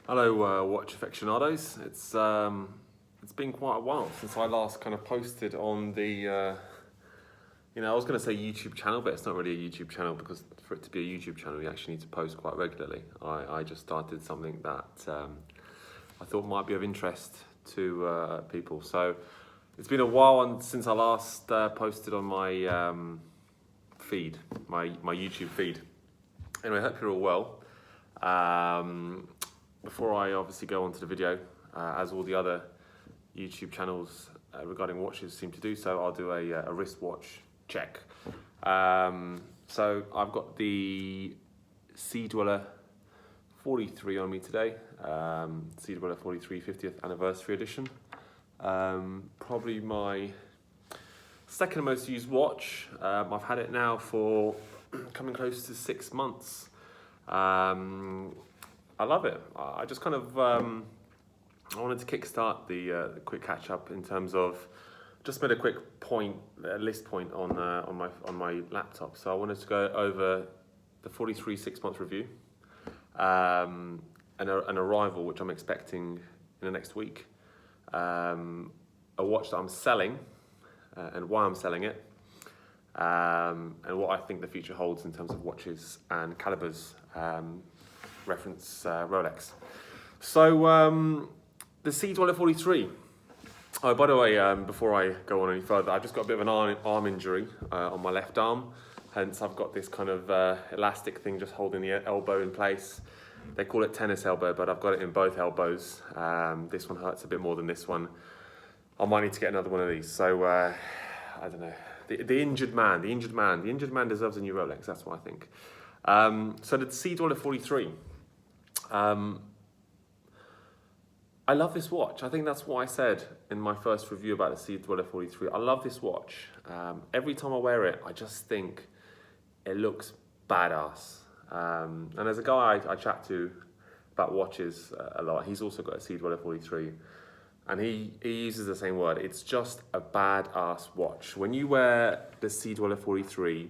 Hello, watch aficionados. It's been quite a while since I last kind of posted on the I was going to say YouTube channel, but it's not really a YouTube channel because for it to be a YouTube channel, you actually need to post quite regularly. I just started something that I thought might be of interest to people. So it's been a while since I last posted on my feed, my YouTube feed. Anyway, I hope you're all well. Before I obviously go on to the video, as all the other YouTube channels regarding watches seem to do so, I'll do a wristwatch check. So I've got the Sea Dweller 43 on me today, Sea Dweller 43 50th anniversary edition. Probably my second most used watch. I've had it now for coming close to 6 months. I love it. I just kind of I wanted to kickstart the quick catch up in terms of just made a quick list point on my laptop. So I wanted to go over the 43 6-month review, an arrival which I'm expecting in the next week, a watch that I'm selling and why I'm selling it, and what I think the future holds in terms of watches and calibers. Reference Rolex. So the Sea Dweller 43. Oh, by the way, before I go on any further, I've just got a bit of an arm injury on my left arm. Hence, I've got this kind of elastic thing just holding the elbow in place. They call it tennis elbow, but I've got it in both elbows. This one hurts a bit more than this one. I might need to get another one of these. So I don't know. The injured man deserves a new Rolex. That's what I think. So the Sea Dweller 43. I love this watch. I think that's what I said in my first review about the Sea Dweller 43. I love this watch. Every time I wear it, I just think it looks badass. And there's a guy I chat to about watches a lot. He's also got a Sea Dweller 43. And he uses the same word. It's just a badass watch. When you wear the Sea Dweller 43,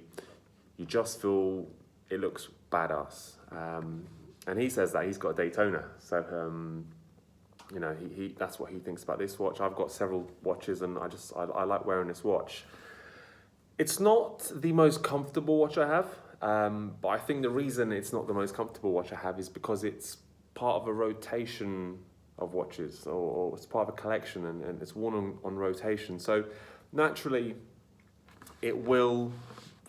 you just feel it looks badass. And he says that he's got a Daytona, so he that's what he thinks about this watch. I've got several watches, and I like wearing this watch. It's not the most comfortable watch I have, but I think the reason it's not the most comfortable watch I have is because it's part of a rotation of watches, or it's part of a collection, and it's worn on rotation. So naturally, it will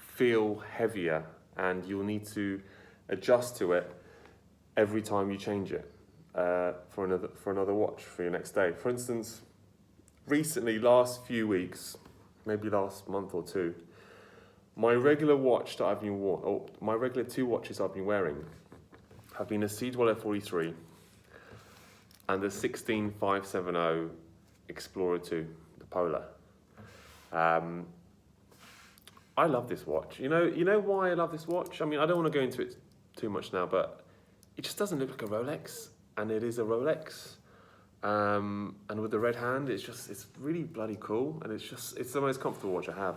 feel heavier, and you'll need to adjust to it every time you change it for another watch for your next day. For instance, recently, last few weeks, maybe last month or two, my regular watch that I've been my regular 2 watches I've been wearing have been a Sea Dweller 43 and the 16570 Explorer 2, the Polar. I love this watch. You know why I love this watch? I mean, I don't want to go into it too much now, but it just doesn't look like a Rolex, and it is a Rolex. And with the red hand, it's really bloody cool, and it's the most comfortable watch I have.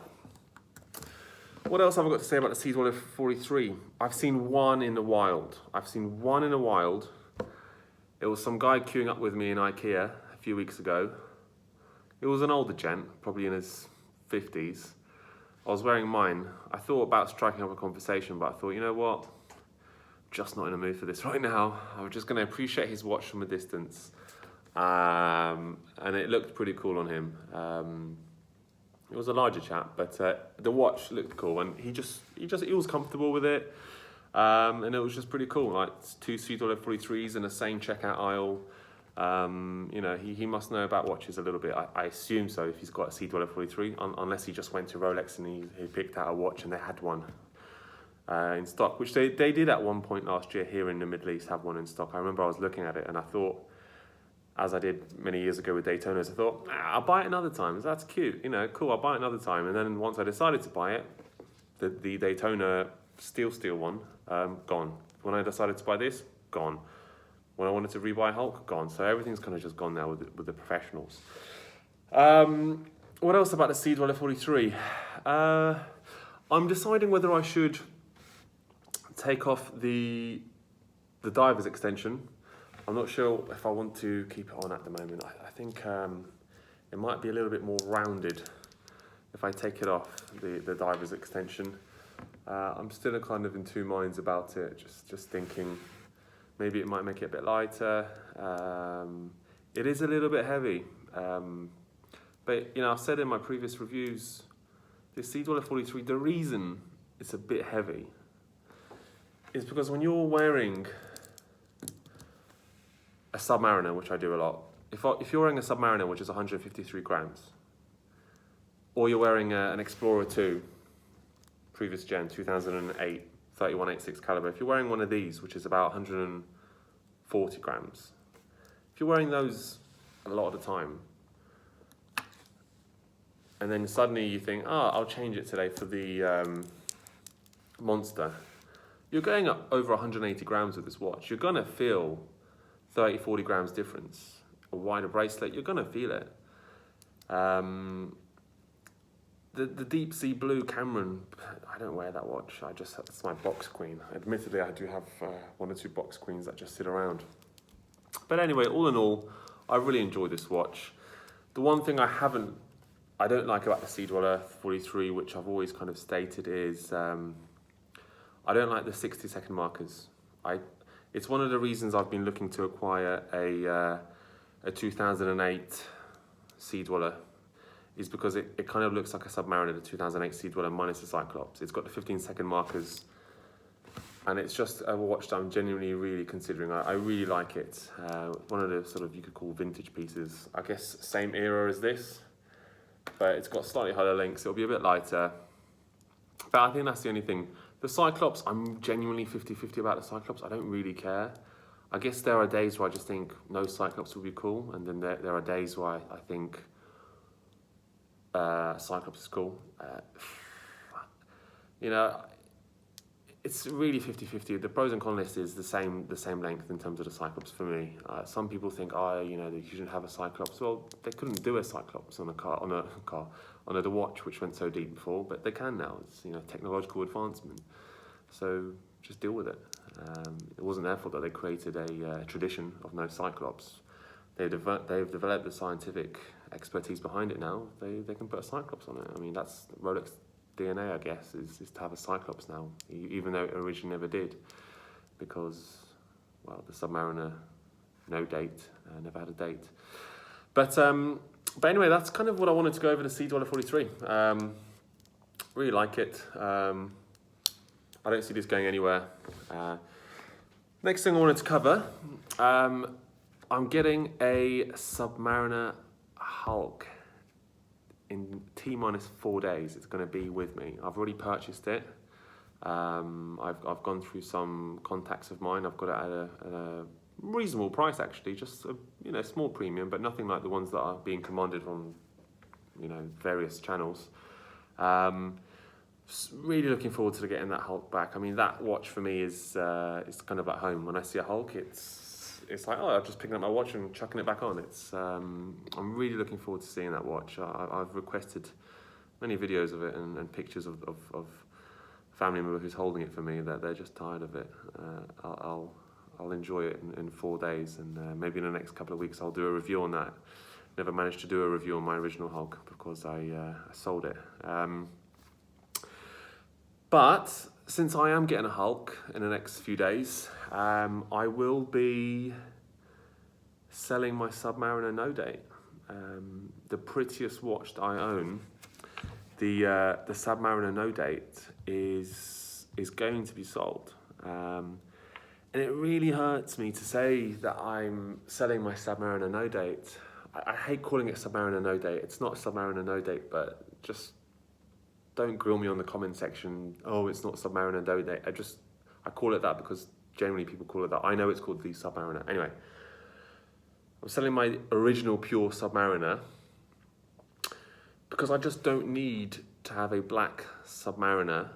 What else have I got to say about the Sea Dweller 43? I've seen one in the wild. It was some guy queuing up with me in IKEA a few weeks ago. It was an older gent, probably in his 50s. I was wearing mine. I thought about striking up a conversation, but I thought, you know what? Just not in the mood for this right now. I was just going to appreciate his watch from a distance, and it looked pretty cool on him. It was a larger chap, but the watch looked cool, and he was comfortable with it, and it was just pretty cool. Like 2 Sea Dweller 43s in the same checkout aisle. He must know about watches a little bit. I assume so if he's got a Sea Dweller 43, unless he just went to Rolex and he picked out a watch and they had one in stock, which they did at one point last year here in the Middle East, have one in stock. I remember I was looking at it and I thought, as I did many years ago with Daytonas, I thought, I'll buy it another time. That's cute, cool, I'll buy it another time. And then once I decided to buy it, the Daytona steel one, gone. When I decided to buy this, gone. When I wanted to rebuy Hulk, gone. So everything's kind of just gone now with the professionals. What else about the Sea Dweller 43? I'm deciding whether I should take off the diver's extension. I'm not sure if I want to keep it on at the moment. I think it might be a little bit more rounded if I take it off, the diver's extension. I'm still kind of in two minds about it, just thinking maybe it might make it a bit lighter. It is a little bit heavy, but I've said in my previous reviews, the Sea Dweller 43, the reason it's a bit heavy is because when you're wearing a Submariner, which I do a lot, if you're wearing a Submariner, which is 153 grams, or you're wearing an Explorer 2, previous gen, 2008, 3186 caliber, if you're wearing one of these, which is about 140 grams, if you're wearing those a lot of the time, and then suddenly you think, I'll change it today for the Monster, you're going up over 180 grams with this watch. You're gonna feel 30, 40 grams difference. A wider bracelet, you're gonna feel it. The deep sea blue Cameron, I don't wear that watch. It's my box queen. Admittedly, I do have one or two box queens that just sit around. But anyway, all in all, I really enjoy this watch. The one thing I don't like about the Sea Dweller 43, which I've always kind of stated, is I don't like the 60-second markers. It's one of the reasons I've been looking to acquire a 2008 Sea Dweller, is because it kind of looks like a Submariner, the 2008 Sea Dweller minus the Cyclops. It's got the 15-second markers, and it's just a watch that I'm genuinely really considering. I really like it. One of the sort of, you could call vintage pieces. I guess same era as this, but it's got slightly higher links. It'll be a bit lighter. But I think that's the only thing. The Cyclops, I'm genuinely 50-50 about the Cyclops. I don't really care. I guess there are days where I just think no Cyclops would be cool, and then there are days where I think Cyclops is cool. It's really 50-50. The pros and cons list is the same length in terms of the Cyclops for me. Some people think, you shouldn't have a Cyclops. Well, they couldn't do a Cyclops on the watch, which went so deep before, but they can now. It's technological advancement. So just deal with it. It wasn't their fault that they created a tradition of no Cyclops. They've developed the scientific expertise behind it now. They can put a Cyclops on it. I mean, that's Rolex DNA, I guess, is to have a Cyclops now, even though it originally never did, because, well, the Submariner, no date, never had a date. But anyway, that's kind of what I wanted to go over the Sea Dweller 43. Really like it. I don't see this going anywhere. Next thing I wanted to cover, I'm getting a Submariner Hulk in T-minus 4 days. It's going to be with me. I've already purchased it. I've gone through some contacts of mine. I've got it at a reasonable price, actually, just a small premium, but nothing like the ones that are being commanded on various channels. Really looking forward to getting that Hulk back. I mean, that watch for me is kind of like home. When I see a Hulk, it's like, I'm just picking up my watch and chucking it back on. I'm really looking forward to seeing that watch. I've requested many videos of it and pictures of family member who's holding it for me, that they're just tired of it. I'll enjoy it in 4 days, and maybe in the next couple of weeks I'll do a review on that. Never managed to do a review on my original Hulk because I sold it. But since I am getting a Hulk in the next few days, I will be selling my Submariner No Date. The prettiest watch that I own, the Submariner No Date, is going to be sold. And it really hurts me to say that I'm selling my Submariner No Date. I hate calling it Submariner No Date. It's not Submariner No Date, but just don't grill me on the comment section. Oh, it's not Submariner No Date. I call it that because generally people call it that. I know it's called the Submariner. Anyway, I'm selling my original pure Submariner because I just don't need to have a black Submariner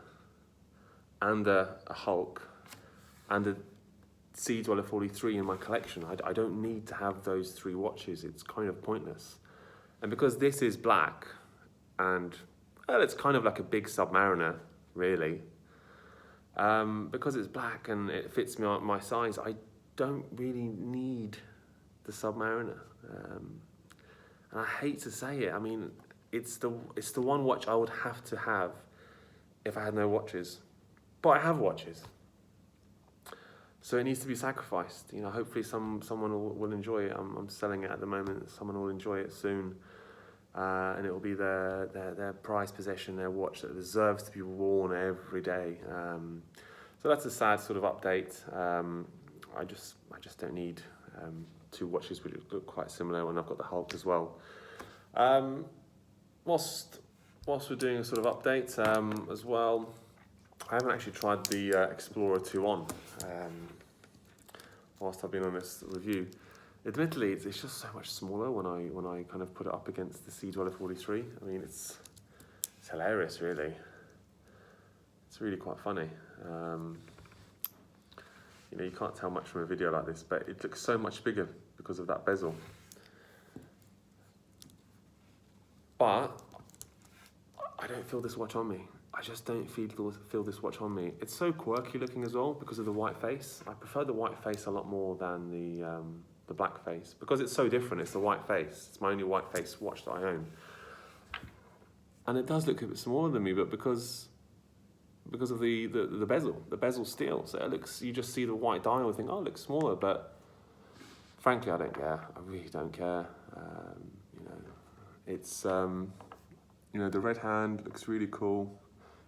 and a Hulk and a Sea Dweller 43 in my collection. I don't need to have those three watches. It's kind of pointless. And because this is black and it's kind of like a big Submariner, really. Because it's black and it fits me on my size, don't really need the Submariner. And I hate to say it, I mean, it's the one watch I would have to have if I had no watches. But I have watches. So it needs to be sacrificed. You know, hopefully someone will enjoy it. I'm selling it at the moment. Someone will enjoy it soon. And it will be their prized possession, their watch that deserves to be worn every day. So that's a sad sort of update. I just don't need two watches which look quite similar when I've got the Hulk as well. Whilst we're doing a sort of update as well, I haven't actually tried the Explorer 2 on whilst I've been on this review. Admittedly, it's just so much smaller when I kind of put it up against the Sea Dweller 43. I mean, it's hilarious, really. It's really quite funny. You know, you can't tell much from a video like this, but it looks so much bigger because of that bezel. But I don't feel this watch on me. I just don't feel this watch on me. It's so quirky looking as well because of the white face. I prefer the white face a lot more than the black face because it's so different. It's the white face. It's my only white face watch that I own. And it does look a bit smaller than me, but because of the bezel steel. So it looks, you just see the white dial and think, oh, it looks smaller. But frankly, I don't care. I really don't care. You know, it's you know, the red hand looks really cool.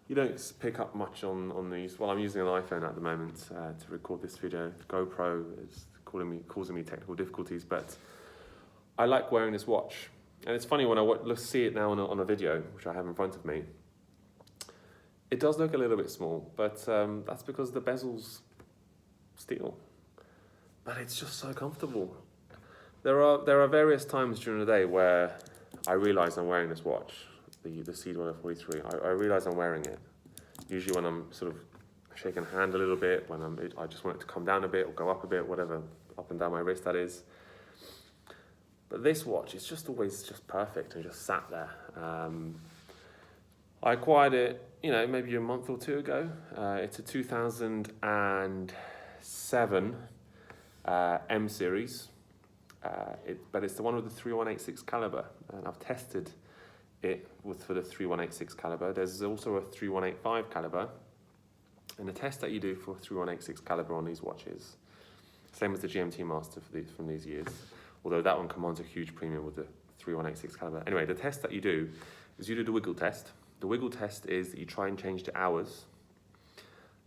You don't pick up much on these. Well, I'm using an iPhone at the moment to record this video. GoPro is causing me technical difficulties, but I like wearing this watch. And it's funny when I see it now on a video, which I have in front of me. It does look a little bit small, but that's because the bezel's steel. But it's just so comfortable. There are various times during the day where I realise I'm wearing this watch, the Sea Dweller 43. I realise I'm wearing it. Usually when I'm sort of shaking a hand a little bit, when I just want it to come down a bit or go up a bit, whatever, up and down my wrist that is. But this watch is just always just perfect and just sat there. I acquired it, you know, maybe a month or two ago. It's a 2007 M series, but it's the one with the 3186 caliber, and I've tested it for the 3186 caliber. There's also a 3185 caliber, and the test that you do for 3186 caliber on these watches, same as the GMT Master from these years, although that one commands a huge premium with the 3186 caliber. Anyway, the test that you do is you do the wiggle test. The wiggle test is that you try and change the hours,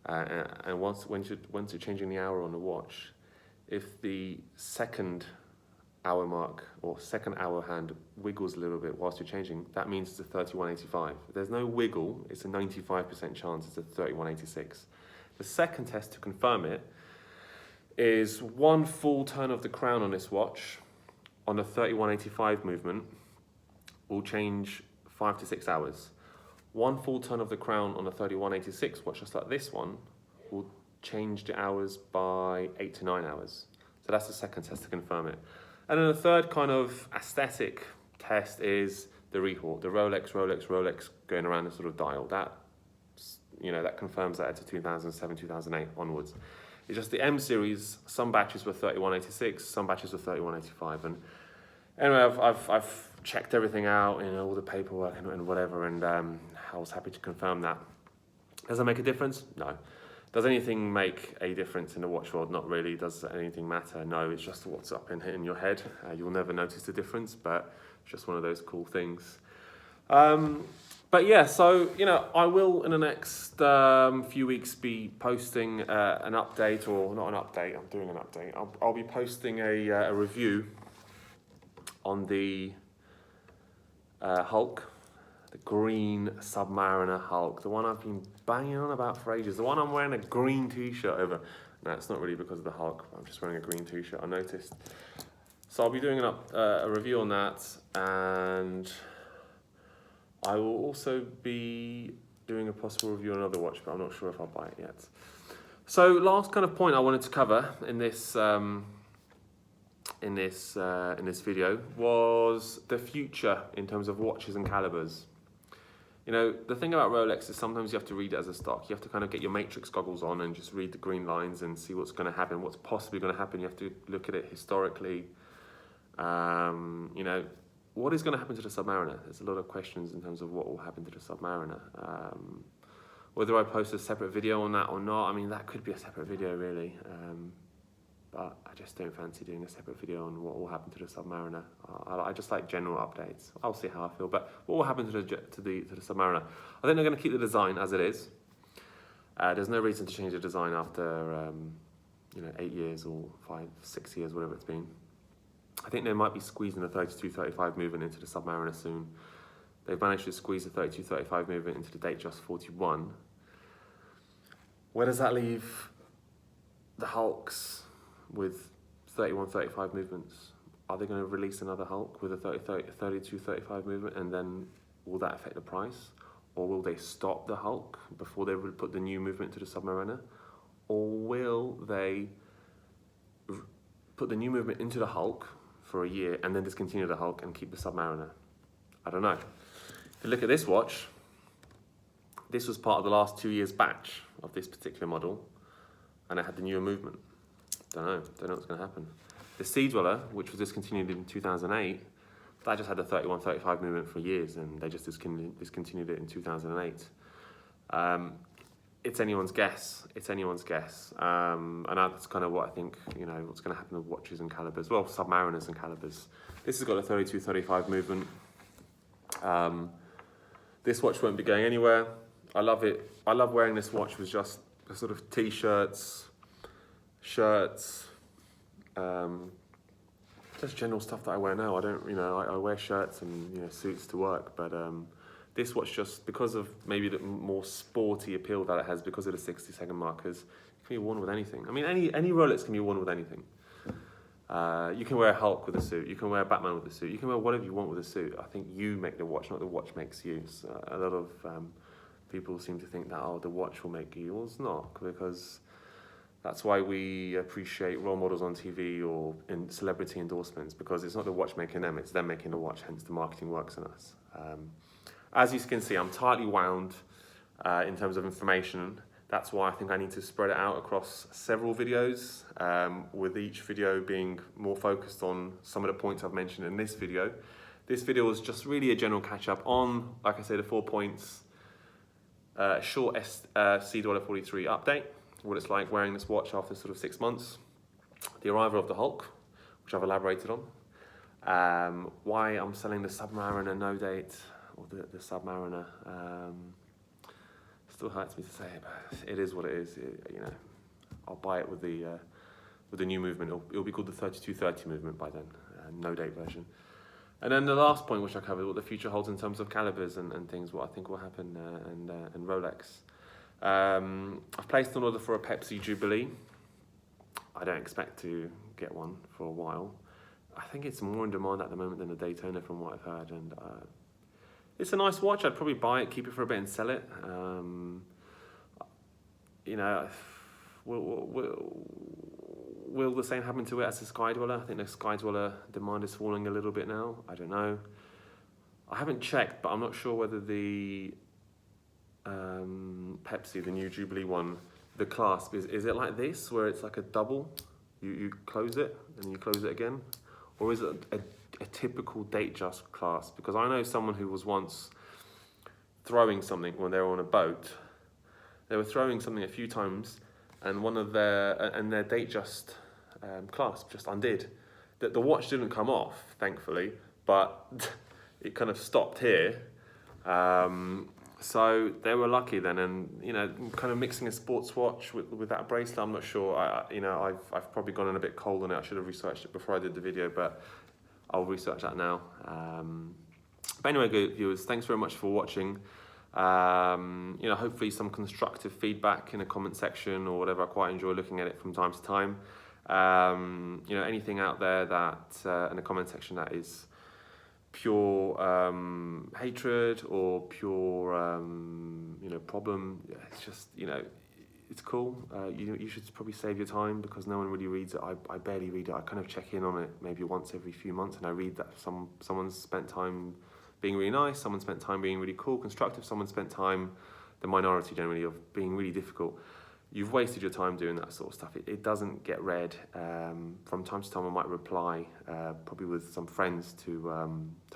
and once you're changing the hour on the watch, if the second hour mark or second hour hand wiggles a little bit whilst you're changing, that means it's a 3185. If there's no wiggle, it's a 95% chance it's a 3186. The second test to confirm it is one full turn of the crown on this watch on a 3185 movement will change 5 to 6 hours. One full turn of the crown on a 3186 watch, just like this one, will change the hours by 8 to 9 hours. So that's the second test to confirm it. And then the third kind of aesthetic test is the report, the Rolex going around the sort of dial. That, you know, that confirms that it's a 2007, 2008 onwards. It's just the M series, some batches were 3186, some batches were 3185. And anyway, I've checked everything out, you know, all the paperwork and whatever, and I was happy to confirm that. Does that make a difference? No. Does anything make a difference in the watch world? Not really. Does anything matter? No, it's just what's up in your head. You'll never notice the difference, but it's just one of those cool things. But yeah, so, you know, I will in the next few weeks be posting an update, or not an update, I'm doing an update. I'll be posting a review on the Hulk, the green Submariner Hulk, the one I've been banging on about for ages, the one I'm wearing a green t-shirt over. No, it's not really because of the Hulk, I'm just wearing a green t-shirt, I noticed. So I'll be doing a review on that, and I will also be doing a possible review on another watch, but I'm not sure if I'll buy it yet. So last kind of point I wanted to cover in this video was the future in terms of watches and calibers. You know, the thing about Rolex is sometimes you have to read it as a stock. You have to kind of get your matrix goggles on and just read the green lines and see what's going to happen, what's possibly going to happen. You have to look at it historically. You know, what is going to happen to the Submariner? There's a lot of questions in terms of what will happen to the Submariner. Whether I post a separate video on that or not, I mean, that could be a separate video really. But I just don't fancy doing a separate video on what will happen to the Submariner. I just like general updates. I'll see how I feel. But what will happen to the Submariner? I think they're going to keep the design as it is. There's no reason to change the design after you know, 8 years or 5, 6 years, whatever it's been. I think they might be squeezing the 32-35 movement into the Submariner soon. They've managed to squeeze the 32-35 movement into the Datejust 41. Where does that leave the Hulks with 31-35 movements? Are they going to release another Hulk with a 32-35 movement, and then will that affect the price? Or will they stop the Hulk before they put the new movement to the Submariner? Or will they put the new movement into the Hulk for a year and then discontinue the Hulk and keep the Submariner? I don't know. If you look at this watch, this was part of the last 2 years batch of this particular model, and it had the newer movement. Don't know what's going to happen. The Sea Dweller, which was discontinued in 2008, that just had the 31-35 movement for years, and they just discontinued it in 2008. It's anyone's guess. And that's kind of what I think, you know, what's going to happen with watches and calibers. Well, Submariners and calibers. This has got a 32-35 movement. This watch won't be going anywhere. I love it. I love wearing this watch with just a sort of t-shirts, shirts, just general stuff that I wear now. I don't, you know, I wear shirts and, you know, suits to work, but this watch, just because of maybe the more sporty appeal that it has, because of the 60-second markers, it can be worn with anything. I mean, any Rolex can be worn with anything. You can wear a Hulk with a suit. You can wear Batman with a suit. You can wear whatever you want with a suit. I think you make the watch, not the watch makes you. So a lot of people seem to think that, oh, the watch will make you. Well, it's not, because that's why we appreciate role models on TV or in celebrity endorsements, because it's not the watch making them, it's them making the watch, hence the marketing works on us. As you can see, I'm tightly wound in terms of information. That's why I think I need to spread it out across several videos, with each video being more focused on some of the points I've mentioned in this video. This video was just really a general catch up on, like I say, the 4 points, short Sea Dweller 43 update, what it's like wearing this watch after sort of 6 months, the arrival of the Hulk, which I've elaborated on, why I'm selling the Submariner no date, or the Submariner. Still hurts me to say it, but it is what it is. You know, I'll buy it with the new movement. It'll be called the 32-30 movement by then, no date version. And then the last point, which I covered, what the future holds in terms of calibers and things, what I think will happen, and Rolex. I've placed an order for a Pepsi Jubilee. I don't expect to get one for a while. I think it's more in demand at the moment than the Daytona, from what I've heard, and it's a nice watch. I'd probably buy it, keep it for a bit and sell it. You know, will the same happen to it as the Sky Dweller? I think the Sky Dweller demand is falling a little bit now. I don't know. I haven't checked, but I'm not sure whether the Pepsi, the new Jubilee one, the clasp, is it like this, where it's like a double? You close it and you close it again? Or is it a typical Datejust clasp? Because I know someone who was once throwing something when they were on a boat. They were throwing something a few times, and their Datejust clasp just undid. The watch didn't come off, thankfully, but it kind of stopped here. So they were lucky then, and you know, kind of mixing a sports watch with that bracelet, I'm not sure. I've probably gone in a bit cold on it. I should have researched it before I did the video, but I'll research that now. But anyway, good viewers, thanks very much for watching. You know, hopefully some constructive feedback in the comment section or whatever. I quite enjoy looking at it from time to time. You know, anything out there that in the comment section that is pure hatred or pure you know, problem, it's just, you know, it's cool. You should probably save your time, because no one really reads it. I barely read it. I kind of check in on it maybe once every few months, and I read that someone's spent time being really nice, someone spent time being really cool, constructive, someone spent time, the minority generally, of being really difficult. You've wasted your time doing that sort of stuff. It doesn't get read. From time to time, I might reply, probably with some friends to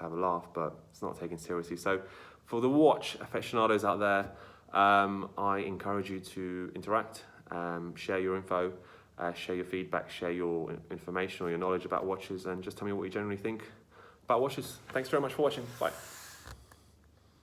have a laugh, but it's not taken seriously. So for the watch aficionados out there, I encourage you to interact, share your info, share your feedback, share your information or your knowledge about watches, and just tell me what you generally think about watches. Thanks very much for watching. Bye.